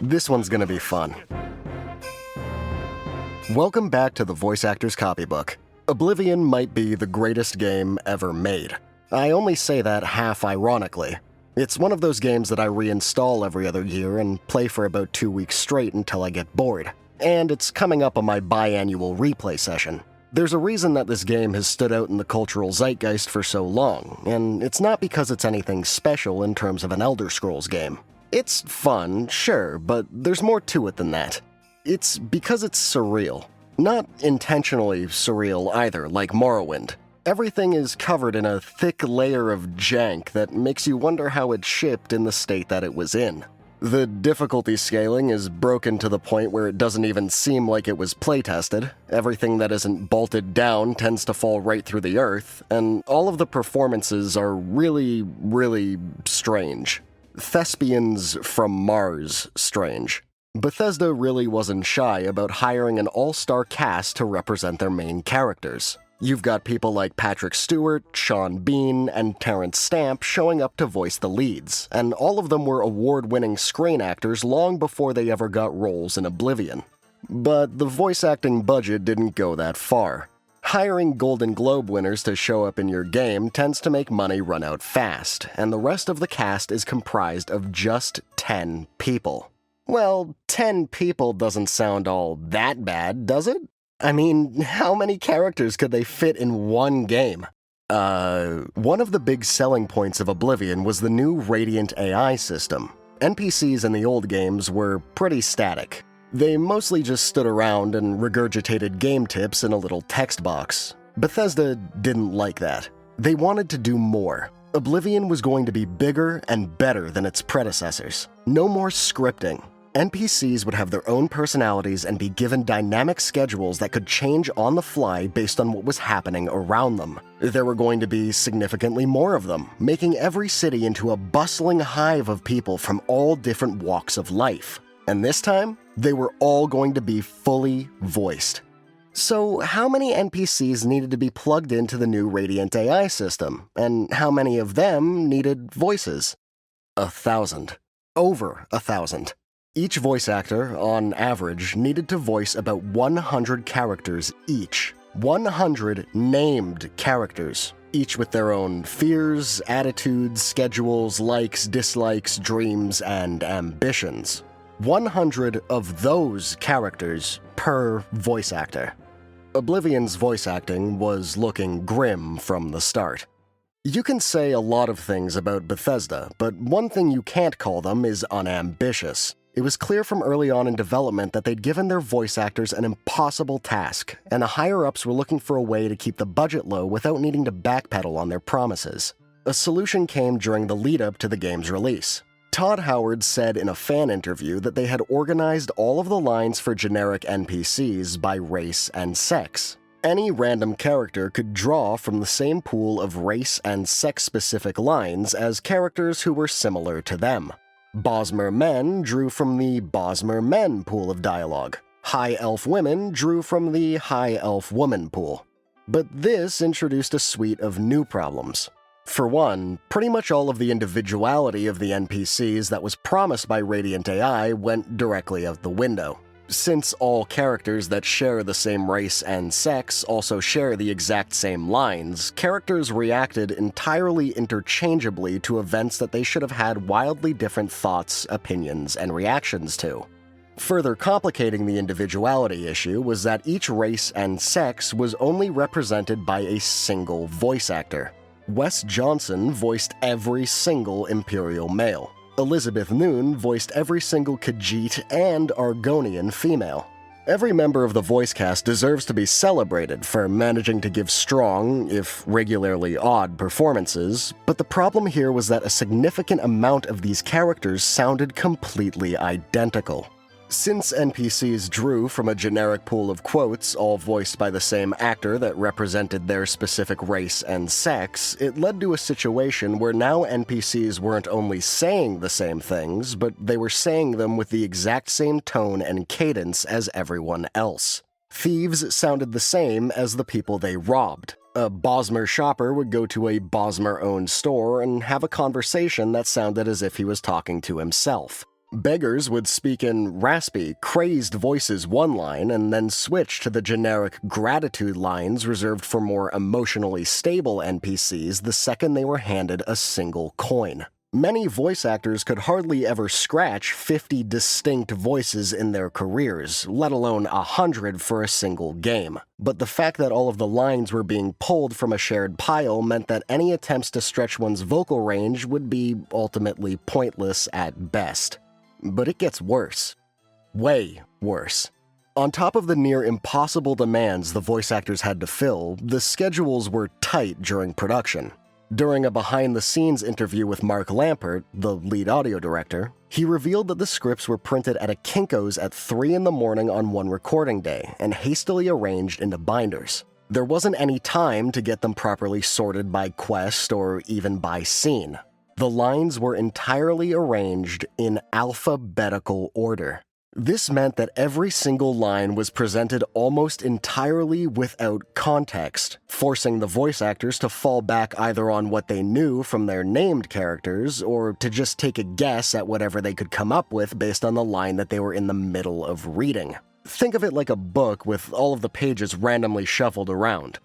This one's gonna be fun. Welcome back to the Voice Actor's Copybook. Oblivion might be the greatest game ever made. I only say that half ironically. It's one of those games that I reinstall every other year and play for about 2 weeks straight until I get bored. And it's coming up on my biannual replay session. There's a reason that this game has stood out in the cultural zeitgeist for so long, and it's not because it's anything special in terms of an Elder Scrolls game. It's fun, sure, but there's more to it than that. It's because it's surreal. Not intentionally surreal either, like Morrowind. Everything is covered in a thick layer of jank that makes you wonder how it shipped in the state that it was in. The difficulty scaling is broken to the point where it doesn't even seem like it was playtested. Everything that isn't bolted down tends to fall right through the earth, and all of the performances are really, really strange. Thespians from Mars strange. Bethesda really wasn't shy about hiring an all-star cast to represent their main characters. You've got people like Patrick Stewart, Sean Bean, and Terrence Stamp showing up to voice the leads, and all of them were award-winning screen actors long before they ever got roles in Oblivion. But the voice acting budget didn't go that far. Hiring Golden Globe winners to show up in your game tends to make money run out fast, and the rest of the cast is comprised of just 10 people. Well, 10 people doesn't sound all that bad, does it? I mean, how many characters could they fit in one game? One of the big selling points of Oblivion was the new Radiant AI system. NPCs in the old games were pretty static. They mostly just stood around and regurgitated game tips in a little text box. Bethesda didn't like that. They wanted to do more. Oblivion was going to be bigger and better than its predecessors. No more scripting. NPCs would have their own personalities and be given dynamic schedules that could change on the fly based on what was happening around them. There were going to be significantly more of them, making every city into a bustling hive of people from all different walks of life. And this time, they were all going to be fully voiced. So how many NPCs needed to be plugged into the new Radiant AI system, and how many of them needed voices? 1,000. Over 1,000. Each voice actor, on average, needed to voice about 100 characters each. 100 named characters, each with their own fears, attitudes, schedules, likes, dislikes, dreams, and ambitions. 100 of those characters per voice actor. Oblivion's voice acting was looking grim from the start. You can say a lot of things about Bethesda, but one thing you can't call them is unambitious. It was clear from early on in development that they'd given their voice actors an impossible task, and the higher-ups were looking for a way to keep the budget low without needing to backpedal on their promises. A solution came during the lead-up to the game's release. Todd Howard said in a fan interview that they had organized all of the lines for generic NPCs by race and sex. Any random character could draw from the same pool of race and sex-specific lines as characters who were similar to them. Bosmer men drew from the Bosmer men pool of dialogue. High Elf women drew from the High Elf woman pool. But this introduced a suite of new problems. For one, pretty much all of the individuality of the NPCs that was promised by Radiant AI went directly out the window. Since all characters that share the same race and sex also share the exact same lines, characters reacted entirely interchangeably to events that they should have had wildly different thoughts, opinions, and reactions to. Further complicating the individuality issue was that each race and sex was only represented by a single voice actor. Wes Johnson voiced every single Imperial male. Elizabeth Noon voiced every single Khajiit and Argonian female. Every member of the voice cast deserves to be celebrated for managing to give strong, if regularly odd, performances, but the problem here was that a significant amount of these characters sounded completely identical. Since NPCs drew from a generic pool of quotes, all voiced by the same actor that represented their specific race and sex, it led to a situation where now NPCs weren't only saying the same things, but they were saying them with the exact same tone and cadence as everyone else. Thieves sounded the same as the people they robbed. A Bosmer shopper would go to a Bosmer-owned store and have a conversation that sounded as if he was talking to himself. Beggars would speak in raspy, crazed voices one line and then switch to the generic gratitude lines reserved for more emotionally stable NPCs the second they were handed a single coin. Many voice actors could hardly ever scratch 50 distinct voices in their careers, let alone 100 for a single game. But the fact that all of the lines were being pulled from a shared pile meant that any attempts to stretch one's vocal range would be ultimately pointless at best. But it gets worse. Way worse. On top of the near impossible demands the voice actors had to fill, the schedules were tight during production. During a behind-the-scenes interview with Mark Lampert, the lead audio director, he revealed that the scripts were printed at a Kinko's at 3 in the morning on one recording day and hastily arranged into binders. There wasn't any time to get them properly sorted by quest or even by scene. The lines were entirely arranged in alphabetical order. This meant that every single line was presented almost entirely without context, forcing the voice actors to fall back either on what they knew from their named characters or to just take a guess at whatever they could come up with based on the line that they were in the middle of reading. Think of it like a book with all of the pages randomly shuffled around.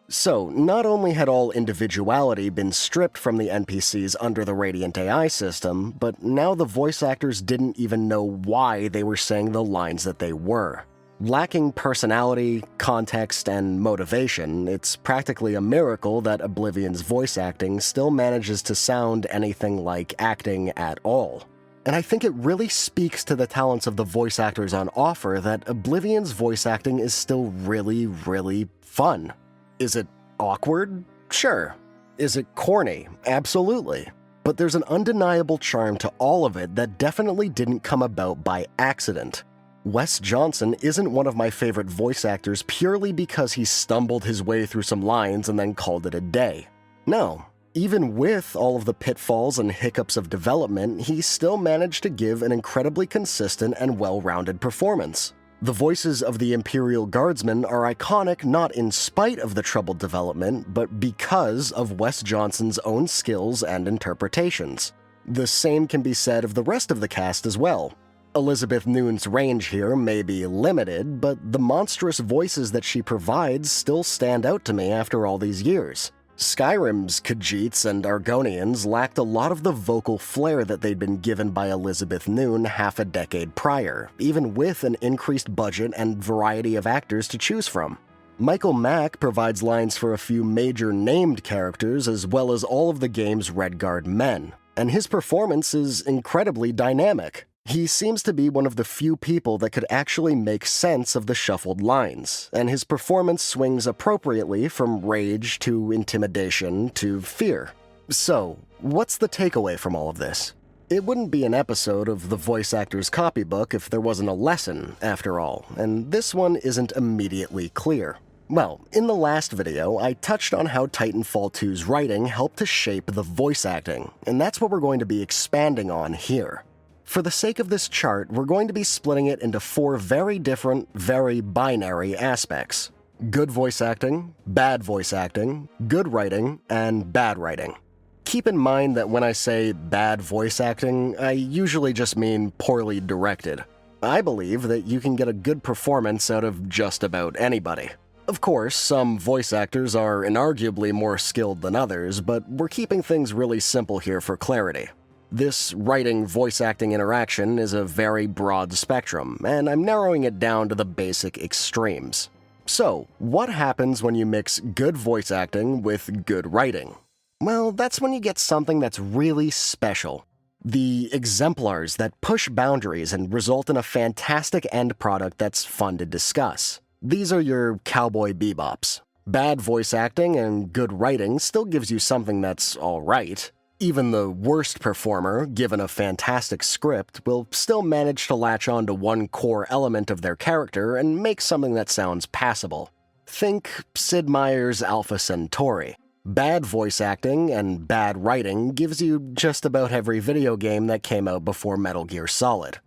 So, not only had all individuality been stripped from the NPCs under the Radiant AI system, but now the voice actors didn't even know why they were saying the lines that they were. Lacking personality, context, and motivation, it's practically a miracle that Oblivion's voice acting still manages to sound anything like acting at all. And I think it really speaks to the talents of the voice actors on offer that Oblivion's voice acting is still really, really fun. Is it awkward? Sure. Is it corny? Absolutely. But there's an undeniable charm to all of it that definitely didn't come about by accident. Wes Johnson isn't one of my favorite voice actors purely because he stumbled his way through some lines and then called it a day. No. Even with all of the pitfalls and hiccups of development, he still managed to give an incredibly consistent and well-rounded performance. The voices of the Imperial Guardsmen are iconic not in spite of the troubled development, but because of Wes Johnson's own skills and interpretations. The same can be said of the rest of the cast as well. Elizabeth Noon's range here may be limited, but the monstrous voices that she provides still stand out to me after all these years. Skyrim's Khajiits and Argonians lacked a lot of the vocal flair that they'd been given by Elizabeth Noon half a decade prior, even with an increased budget and variety of actors to choose from. Michael Mack provides lines for a few major named characters as well as all of the game's Redguard men, and his performance is incredibly dynamic. He seems to be one of the few people that could actually make sense of the shuffled lines, and his performance swings appropriately from rage to intimidation to fear. So, what's the takeaway from all of this? It wouldn't be an episode of the Voice Actor's Copybook if there wasn't a lesson, after all, and this one isn't immediately clear. Well, in the last video, I touched on how Titanfall 2's writing helped to shape the voice acting, and that's what we're going to be expanding on here. For the sake of this chart, we're going to be splitting it into 4 very different, very binary aspects. Good voice acting, bad voice acting, good writing, and bad writing. Keep in mind that when I say bad voice acting, I usually just mean poorly directed. I believe that you can get a good performance out of just about anybody. Of course, some voice actors are inarguably more skilled than others, but we're keeping things really simple here for clarity. This writing-voice acting interaction is a very broad spectrum, and I'm narrowing it down to the basic extremes. So, what happens when you mix good voice acting with good writing? Well, that's when you get something that's really special. The exemplars that push boundaries and result in a fantastic end product that's fun to discuss. These are your Cowboy Bebops. Bad voice acting and good writing still gives you something that's alright. Even the worst performer, given a fantastic script, will still manage to latch on to one core element of their character and make something that sounds passable. Think Sid Meier's Alpha Centauri. Bad voice acting and bad writing gives you just about every video game that came out before Metal Gear Solid.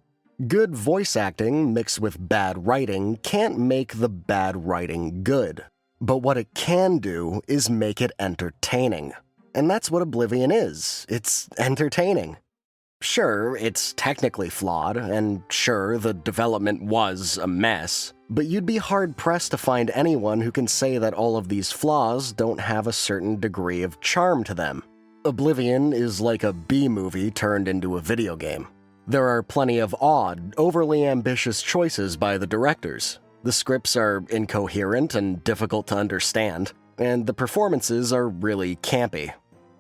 Good voice acting mixed with bad writing can't make the bad writing good. But what it can do is make it entertaining. And that's what Oblivion is. It's entertaining. Sure, it's technically flawed, and sure, the development was a mess, but you'd be hard-pressed to find anyone who can say that all of these flaws don't have a certain degree of charm to them. Oblivion is like a B-movie turned into a video game. There are plenty of odd, overly ambitious choices by the directors. The scripts are incoherent and difficult to understand, and the performances are really campy.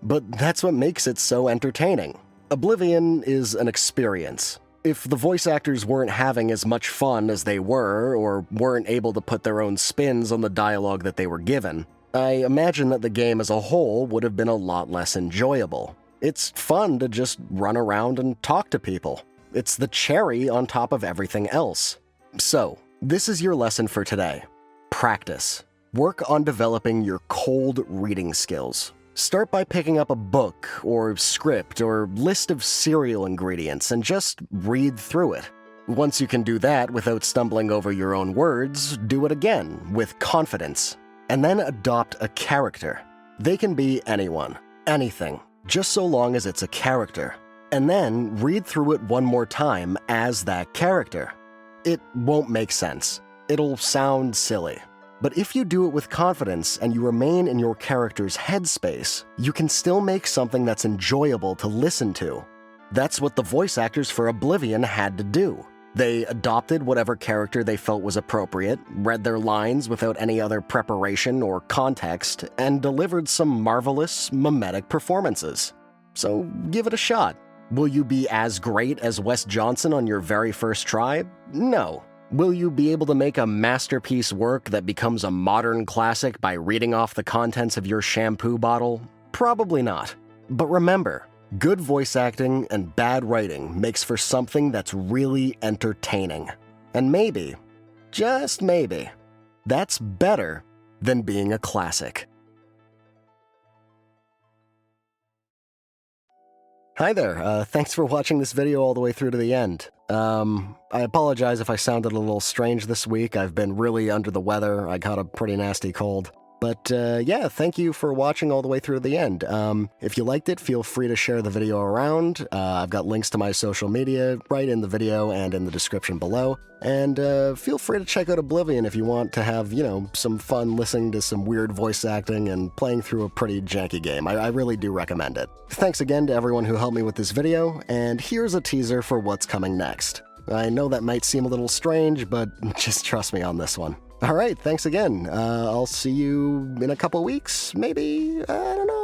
But that's what makes it so entertaining. Oblivion is an experience. If the voice actors weren't having as much fun as they were, or weren't able to put their own spins on the dialogue that they were given, I imagine that the game as a whole would have been a lot less enjoyable. It's fun to just run around and talk to people. It's the cherry on top of everything else. So, this is your lesson for today. Practice. Work on developing your cold reading skills. Start by picking up a book, or script, or list of cereal ingredients and just read through it. Once you can do that without stumbling over your own words, do it again, with confidence. And then adopt a character. They can be anyone, anything, just so long as it's a character. And then read through it one more time as that character. It won't make sense. It'll sound silly. But if you do it with confidence and you remain in your character's headspace, you can still make something that's enjoyable to listen to. That's what the voice actors for Oblivion had to do. They adopted whatever character they felt was appropriate, read their lines without any other preparation or context, and delivered some marvelous, mimetic performances. So give it a shot. Will you be as great as Wes Johnson on your very first try? No. Will you be able to make a masterpiece work that becomes a modern classic by reading off the contents of your shampoo bottle? Probably not. But remember, good voice acting and bad writing makes for something that's really entertaining. And maybe, just maybe, that's better than being a classic. Hi there, thanks for watching this video all the way through to the end. I apologize if I sounded a little strange this week. I've been really under the weather. I caught a pretty nasty cold. But yeah, thank you for watching all the way through to the end. If you liked it, feel free to share the video around. I've got links to my social media right in the video and in the description below. And feel free to check out Oblivion if you want to have, some fun listening to some weird voice acting and playing through a pretty janky game. I really do recommend it. Thanks again to everyone who helped me with this video, and here's a teaser for what's coming next. I know that might seem a little strange, but just trust me on this one. All right, thanks again. I'll see you in a couple weeks, maybe, I don't know.